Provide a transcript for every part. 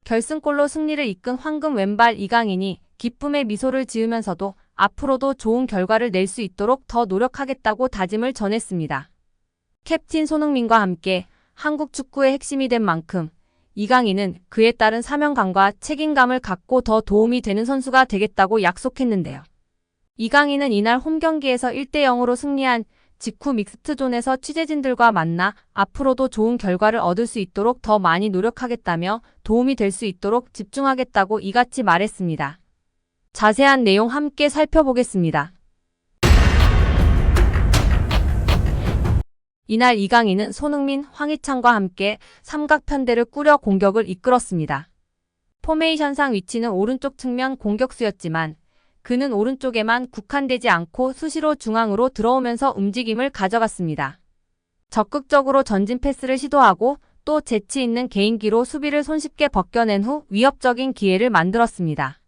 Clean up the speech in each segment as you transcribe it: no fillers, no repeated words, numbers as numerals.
결승골로 승리를 이끈 황금 왼발 이강인이 기쁨의 미소를 지으면서도 앞으로도 좋은 결과를 낼 수 있도록 더 노력하겠다고 다짐을 전했습니다. 캡틴 손흥민과 함께 한국 축구의 핵심이 된 만큼 이강인은 그에 따른 사명감과 책임감을 갖고 더 도움이 되는 선수가 되겠다고 약속했는데요. 이강인은 이날 홈경기에서 1대0으로 승리한 직후 믹스트존에서 취재진들과 만나 앞으로도 좋은 결과를 얻을 수 있도록 더 많이 노력하겠다며 도움이 될 수 있도록 집중하겠다고 이같이 말했습니다. 자세한 내용 함께 살펴보겠습니다. 이날 이강인은 손흥민, 황희찬과 함께 삼각편대를 꾸려 공격을 이끌었습니다. 포메이션상 위치는 오른쪽 측면 공격수였지만 그는 오른쪽에만 국한되지 않고 수시로 중앙으로 들어오면서 움직임을 가져갔습니다. 적극적으로 전진 패스를 시도하고 또 재치 있는 개인기로 수비를 손쉽게 벗겨낸 후 위협적인 기회를 만들었습니다.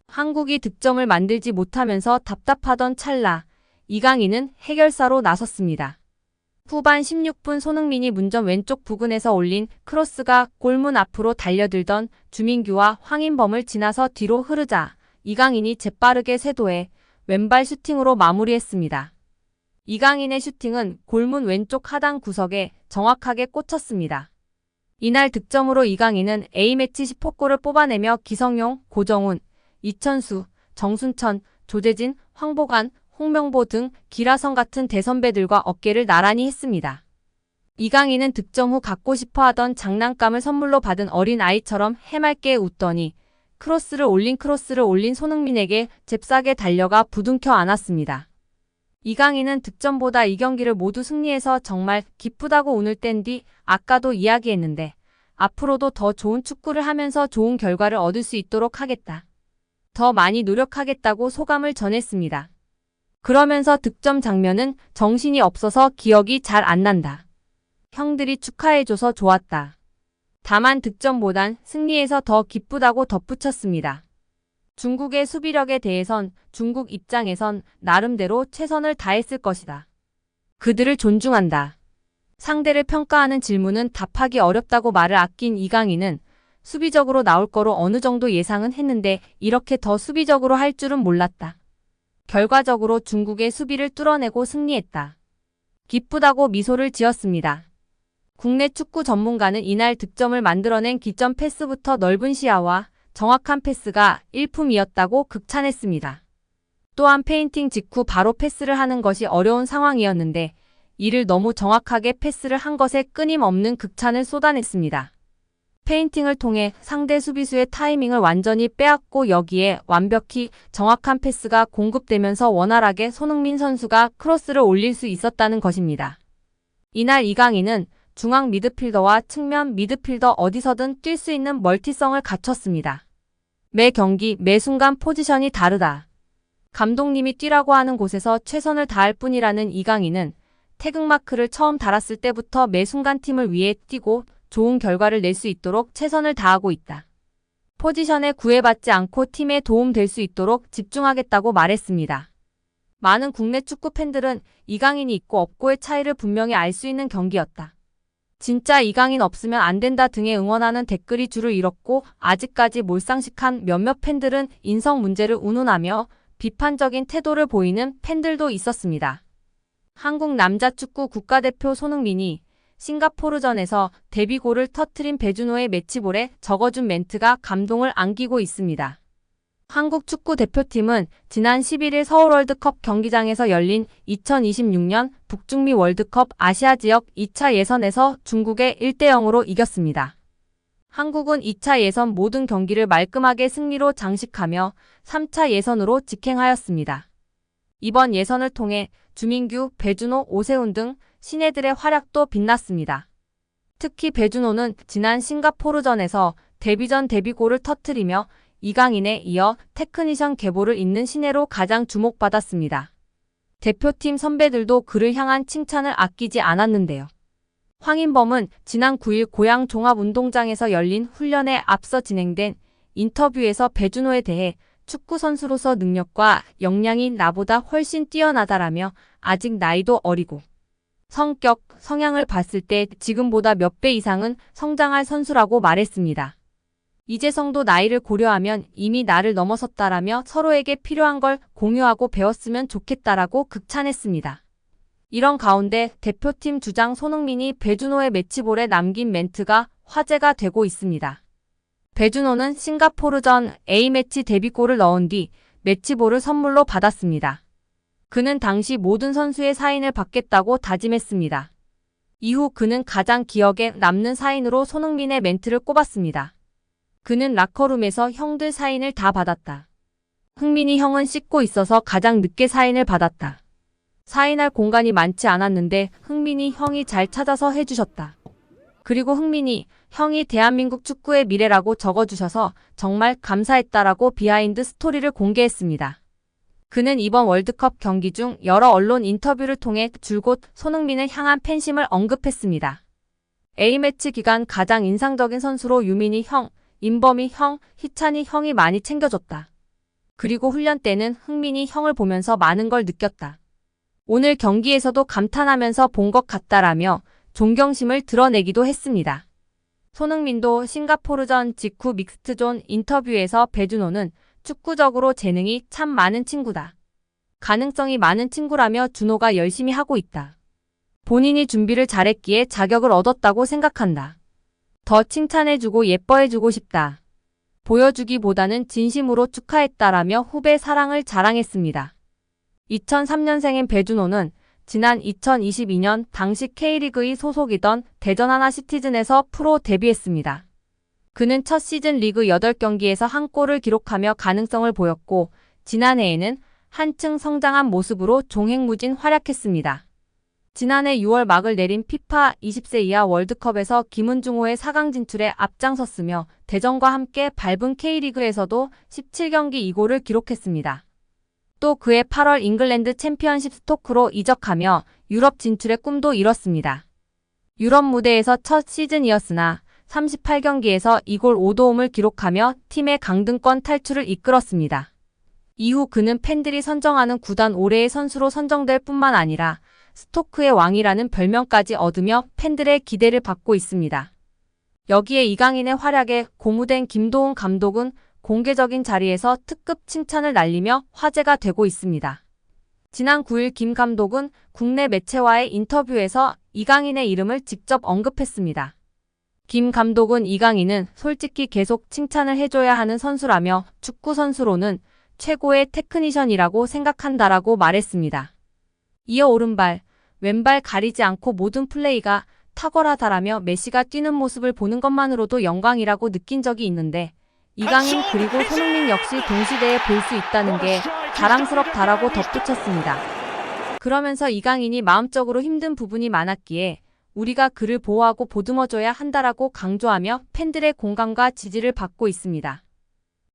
한국이 득점을 만들지 못하면서 답답하던 찰나 이강인은 해결사로 나섰습니다. 후반 16분 손흥민이 문점 왼쪽 부근에서 올린 크로스가 골문 앞으로 달려들던 주민규와 황인범을 지나서 뒤로 흐르자 이강인이 재빠르게 쇄도해 왼발 슈팅으로 마무리했습니다. 이강인의 슈팅은 골문 왼쪽 하단 구석에 정확하게 꽂혔습니다. 이날 득점으로 이강인은 A매치 10호골을 뽑아내며 기성용, 고정훈, 이천수, 정순천, 조재진, 황보관, 홍명보 등 기라성 같은 대선배들과 어깨를 나란히 했습니다. 이강인은 득점 후 갖고 싶어하던 장난감을 선물로 받은 어린아이처럼 해맑게 웃더니 크로스를 올린 손흥민에게 잽싸게 달려가 부둥켜 안았습니다. 이강인은 득점보다 이 경기를 모두 승리해서 정말 기쁘다고 운을 뗀 뒤 아까도 이야기했는데 앞으로도 더 좋은 축구를 하면서 좋은 결과를 얻을 수 있도록 하겠다. 더 많이 노력하겠다고 소감을 전했습니다. 그러면서 득점 장면은 정신이 없어서 기억이 잘 안 난다. 형들이 축하해줘서 좋았다. 다만 득점보단 승리해서 더 기쁘다고 덧붙였습니다. 중국의 수비력에 대해선 중국 입장에선 나름대로 최선을 다했을 것이다. 그들을 존중한다. 상대를 평가하는 질문은 답하기 어렵다고 말을 아낀 이강인은 수비적으로 나올 거로 어느 정도 예상은 했는데 이렇게 더 수비적으로 할 줄은 몰랐다. 결과적으로 중국의 수비를 뚫어내고 승리했다. 기쁘다고 미소를 지었습니다. 국내 축구 전문가는 이날 득점을 만들어낸 기점 패스부터 넓은 시야와 정확한 패스가 일품이었다고 극찬했습니다. 또한 페인팅 직후 바로 패스를 하는 것이 어려운 상황이었는데 이를 너무 정확하게 패스를 한 것에 끊임없는 극찬을 쏟아냈습니다. 페인팅을 통해 상대 수비수의 타이밍을 완전히 빼앗고 여기에 완벽히 정확한 패스가 공급되면서 원활하게 손흥민 선수가 크로스를 올릴 수 있었다는 것입니다. 이날 이강인은 중앙 미드필더와 측면 미드필더 어디서든 뛸 수 있는 멀티성을 갖췄습니다. 매 경기, 매 순간 포지션이 다르다. 감독님이 뛰라고 하는 곳에서 최선을 다할 뿐이라는 이강인은 태극마크를 처음 달았을 때부터 매 순간 팀을 위해 뛰고 좋은 결과를 낼 수 있도록 최선을 다하고 있다. 포지션에 구애받지 않고 팀에 도움될 수 있도록 집중하겠다고 말했습니다. 많은 국내 축구 팬들은 이강인이 있고 없고의 차이를 분명히 알 수 있는 경기였다. 진짜 이강인 없으면 안 된다 등의 응원하는 댓글이 줄을 이뤘고 아직까지 몰상식한 몇몇 팬들은 인성 문제를 운운하며 비판적인 태도를 보이는 팬들도 있었습니다. 한국 남자축구 국가대표 손흥민이 싱가포르전에서 데뷔골을 터뜨린 배준호의 매치볼에 적어준 멘트가 감동을 안기고 있습니다. 한국 축구 대표팀은 지난 11일 서울 월드컵 경기장에서 열린 2026년 북중미 월드컵 아시아 지역 2차 예선에서 중국에 1대0으로 이겼습니다. 한국은 2차 예선 모든 경기를 말끔하게 승리로 장식하며 3차 예선으로 직행하였습니다. 이번 예선을 통해 주민규, 배준호, 오세훈 등 신예들의 활약도 빛났습니다. 특히 배준호는 지난 싱가포르전에서 데뷔전 데뷔골을 터뜨리며 이강인에 이어 테크니션 계보를 잇는 신예로 가장 주목받았습니다. 대표팀 선배들도 그를 향한 칭찬을 아끼지 않았는데요. 황인범은 지난 9일 고양 종합운동장에서 열린 훈련에 앞서 진행된 인터뷰에서 배준호에 대해 축구 선수로서 능력과 역량이 나보다 훨씬 뛰어나다라며 아직 나이도 어리고 성격, 성향을 봤을 때 지금보다 몇 배 이상은 성장할 선수라고 말했습니다. 이재성도 나이를 고려하면 이미 나를 넘어섰다라며 서로에게 필요한 걸 공유하고 배웠으면 좋겠다라고 극찬했습니다. 이런 가운데 대표팀 주장 손흥민이 배준호의 매치볼에 남긴 멘트가 화제가 되고 있습니다. 배준호는 싱가포르전 A매치 데뷔골을 넣은 뒤 매치볼을 선물로 받았습니다. 그는 당시 모든 선수의 사인을 받겠다고 다짐했습니다. 이후 그는 가장 기억에 남는 사인으로 손흥민의 멘트를 꼽았습니다. 그는 라커룸에서 형들 사인을 다 받았다. 흥민이 형은 씻고 있어서 가장 늦게 사인을 받았다. 사인할 공간이 많지 않았는데 흥민이 형이 잘 찾아서 해주셨다. 그리고 흥민이 형이 대한민국 축구의 미래라고 적어주셔서 정말 감사했다라고 비하인드 스토리를 공개했습니다. 그는 이번 월드컵 경기 중 여러 언론 인터뷰를 통해 줄곧 손흥민을 향한 팬심을 언급했습니다. A매치 기간 가장 인상적인 선수로 유민이 형, 임범이 형, 희찬이 형이 많이 챙겨줬다. 그리고 훈련 때는 흥민이 형을 보면서 많은 걸 느꼈다. 오늘 경기에서도 감탄하면서 본 것 같다라며 존경심을 드러내기도 했습니다. 손흥민도 싱가포르전 직후 믹스트존 인터뷰에서 배준호는 축구적으로 재능이 참 많은 친구다. 가능성이 많은 친구라며 준호가 열심히 하고 있다. 본인이 준비를 잘했기에 자격을 얻었다고 생각한다. 더 칭찬해주고 예뻐해주고 싶다. 보여주기보다는 진심으로 축하했다라며 후배 사랑을 자랑했습니다. 2003년생인 배준호는 지난 2022년 당시 K리그의 소속이던 대전 하나시티즌에서 프로 데뷔했습니다. 그는 첫 시즌 리그 8경기에서 한 골을 기록하며 가능성을 보였고 지난해에는 한층 성장한 모습으로 종횡무진 활약했습니다. 지난해 6월 막을 내린 피파 20세 이하 월드컵에서 김은중호의 4강 진출에 앞장섰으며 대전과 함께 밟은 K리그에서도 17경기 2골을 기록했습니다. 또 그해 8월 잉글랜드 챔피언십 스토크로 이적하며 유럽 진출의 꿈도 이뤘습니다. 유럽 무대에서 첫 시즌이었으나 38경기에서 2골 5도움을 기록하며 팀의 강등권 탈출을 이끌었습니다. 이후 그는 팬들이 선정하는 구단 올해의 선수로 선정될 뿐만 아니라 스토크의 왕이라는 별명까지 얻으며 팬들의 기대를 받고 있습니다. 여기에 이강인의 활약에 고무된 김도훈 감독은 공개적인 자리에서 특급 칭찬을 날리며 화제가 되고 있습니다. 지난 9일 김 감독은 국내 매체와의 인터뷰에서 이강인의 이름을 직접 언급했습니다. 김 감독은 이강인은 솔직히 계속 칭찬을 해줘야 하는 선수라며 축구 선수로는 최고의 테크니션이라고 생각한다라고 말했습니다. 이어 오른발, 왼발 가리지 않고 모든 플레이가 탁월하다라며 메시가 뛰는 모습을 보는 것만으로도 영광이라고 느낀 적이 있는데 이강인 그리고 손흥민 역시 동시대에 볼 수 있다는 게 자랑스럽다라고 덧붙였습니다. 그러면서 이강인이 마음적으로 힘든 부분이 많았기에 우리가 그를 보호하고 보듬어줘야 한다라고 강조하며 팬들의 공감과 지지를 받고 있습니다.